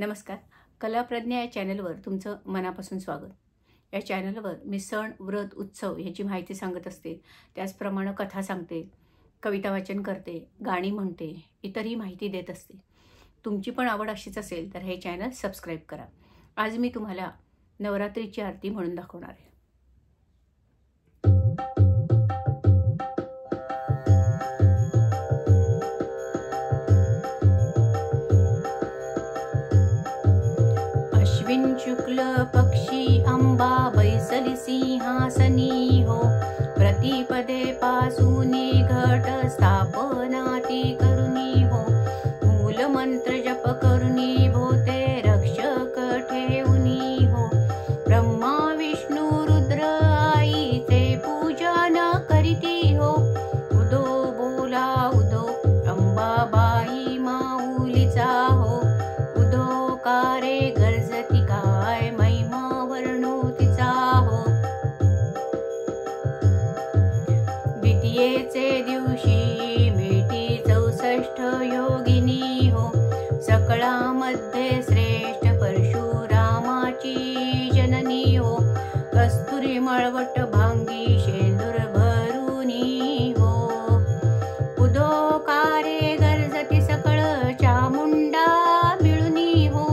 नमस्कार. कलाप्रज्ञा या चॅनलवर तुमचं मनापासून स्वागत. या चॅनलवर मी सण, व्रत, उत्सव ह्याची माहिती सांगत असते. त्याचप्रमाणे कथा सांगते, कविता वाचन करते, गाणी म्हणते, इतरही माहिती देत असते. तुमची पण आवड अशीच असेल तर हे चॅनल सबस्क्राईब करा. आज मी तुम्हाला नवरात्रीची आरती म्हणून दाखवणार आहे. अश्विन शुक्ल पक्षी अंबा बैसली सिंहासनी हो. प्रतिपदे पासूनी घट स्थापनाती करुणी हो. मूल मंत्र जप करुणी भोते रक्षक ठेवुनी हो. ब्रह्मा विष्णु रुद्र आईचे पूजन करीती हो. उदो बोला उदो अंबाबाई माऊलीचा हो. उदो कारे गरजती काय महिमा वर्णो तिचा हो. द्वितीयेचे दिवशी मिळती 64 योगिनी हो. सकळामध्ये श्रेष्ठ परशुरामाची जननी हो. कस्तुरी मळवट भांगी शेंदूर भरुनी हो. उदो कारे गरजती सकळ चामुंडा मिळुनी हो.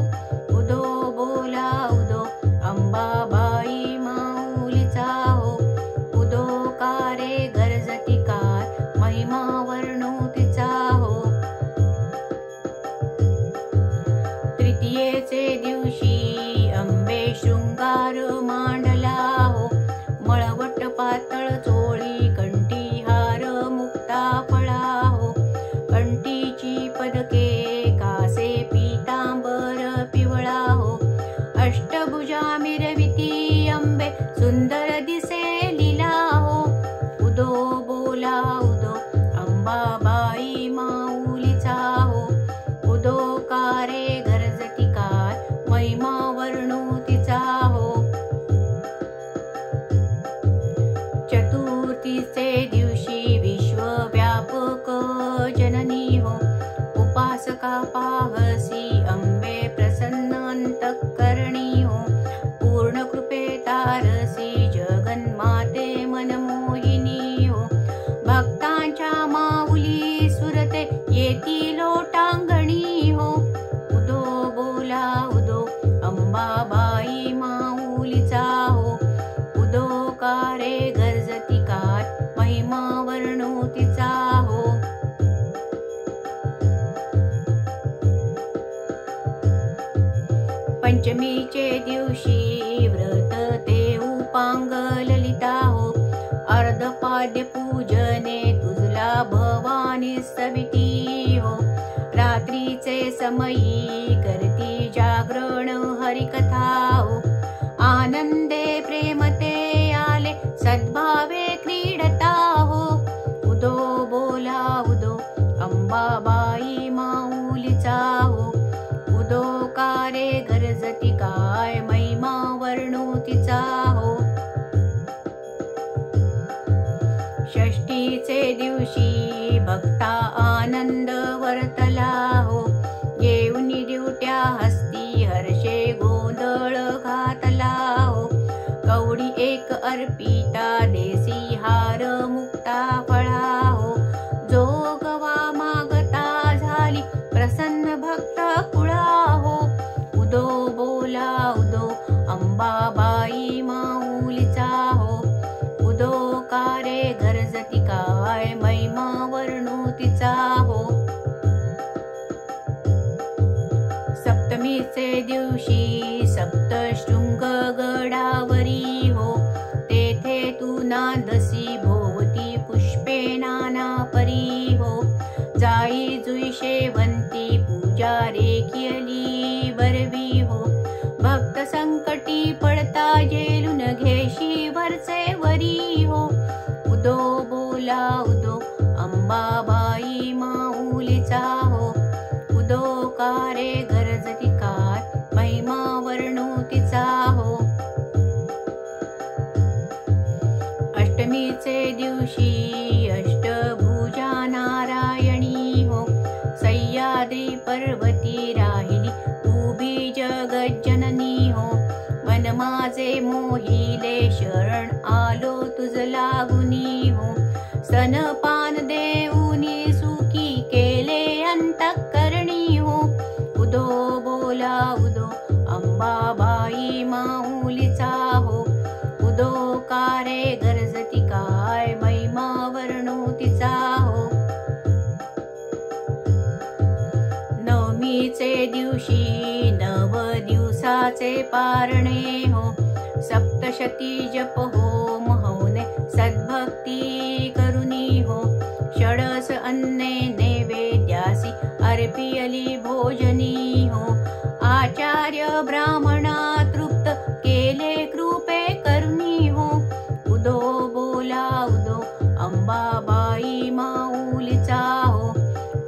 उदो बोला उदो अंबाबाई माऊलीचा हो. उदो कारे गरजती काय महिमा वर्णो तिचा हो. तृतीयेचे दिवशी अंबे शृंगार मांडला हो. मळवट पातळ चोळी कंठीहार मुक्ता फळा हो. कंठीची पदके कासे पीतांबर पिवळा हो. अष्टभुजा मिरविती अंबे सुंदर दिसे लीला हो. उदो बोला उदो अंबाबाई माऊलीचा हो. उदो कारे गरजती काय महिमा वर्णो तिचा हो. चतुर्थीचे दिवशी विश्वव्यापक जननी हो. उपासका पाहसी अंबे प्रसन्न अंतःकरणी हो. पूर्ण कृपे तारसी जगन्माते मनमोहिनी हो. भक्तांच्या माऊली सुरते येती लोटांगणी हो. उदो बोला उदो अंबाबाई माऊलीचा हो. उदो कारे गरजती काय महिमा वर्णो तिचा हो. पंचमीचे दिवशी व्रत ते उपांग ललिता हो. अर्धपाद्य पूजने तुझला भवानी सविती हो. रात्रीचे समयी करती जागरण हरिकथा हो. आनंदे प्रेमते आले सद्भावे क्रीडता हो. उदो बोला उदो अंबाबाई माऊलीचा हो. उदो कारे गरजती काय महिमा वर्णो तिचा हो. षष्टीचे दिवशी भक्ता आनंद वर्तला हो. येऊनी दिवट्या हस्ती हर्षे गोंधळ घातला हो. कवडी एक अर्पिता देसी हार मुक्ता फळा हो. जोगवा मागता झाली प्रसन्न भक्त कुळा हो. उदो बोला उदो अंबाबाई माऊलीचा हो. उदो कारे गरजती काय महिमा वर्णो तिचा हो. सप्तमीचे दिवशी सप्तशृंग गडावरी हो. तेथे तू नांदसी भोवती पुष्पे नाना परी हो. जाई जुई शेवंती पूजा रेखियली बरवी हो. भक्त संकटी पडता जेलून घेशी वरचे वरी हो. उदो बोला उदो अंबाबाई माऊलीचा हो. उदो कारे गरजती काय महिमा वर्णो तिचा हो. अष्टमीचे दिवशी अष्टभुजा नारायणी हो. सह्याद्री पर्वती राहिली उभी जगज्जननी हो. मन माझे मोहिले शरण आलो तुझ लागुनी हो. स्तनपान देऊनी सुखी केले अंतःकरणी हो. उदो बोला उदो अंबाबाई माऊलीचा हो. उदो कारे गरजती काय महिमा वर्णू तिचा हो. नवमीचे दिवशी नव दिवसाचे पारणे हो. सप्तशती जप होम होने सद्भक्ती करुनी हो. षडस अन्ने नैवेद्यासी अर्पियली भोजनी हो. आचार्य ब्राह्मणा तृप्त केले कृपे करुनी हो. उदो बोला उदो अंबाबाई माऊलीचा हो.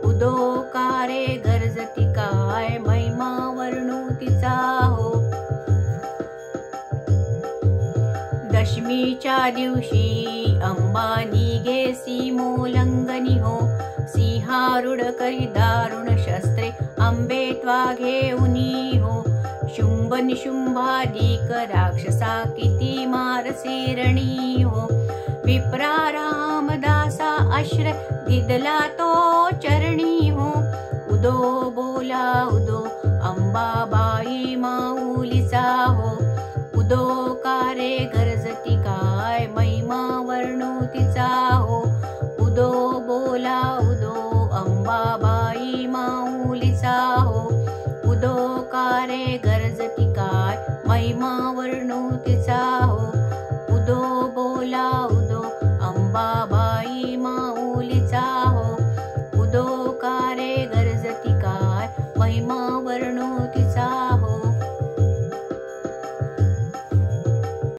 उदो कारे गरजती काय महिमा वर्णू तिचा हो. दशमीच्या दिवशी अंबा निघेसी मोलंगनी हो. सिंहारूढ करी दारुण शस्त्रे अंबे त्वा घेऊनी हो. शुंभ निशुंभादिक राक्षसा किती मारसी रणी हो. विप्रा रामदासा आश्रय दिदला तो चरणी हो. उदो बोला उदो अंबाबाई माऊलीचा हो. उदो कारे गरजती काय महिमा वर्णू तिचा हो. उदो बोला उदो अंबाबाई माऊलीचा हो. उदो कारे गरजती काय महिमा वर्णू तिचा हो. उदो बोला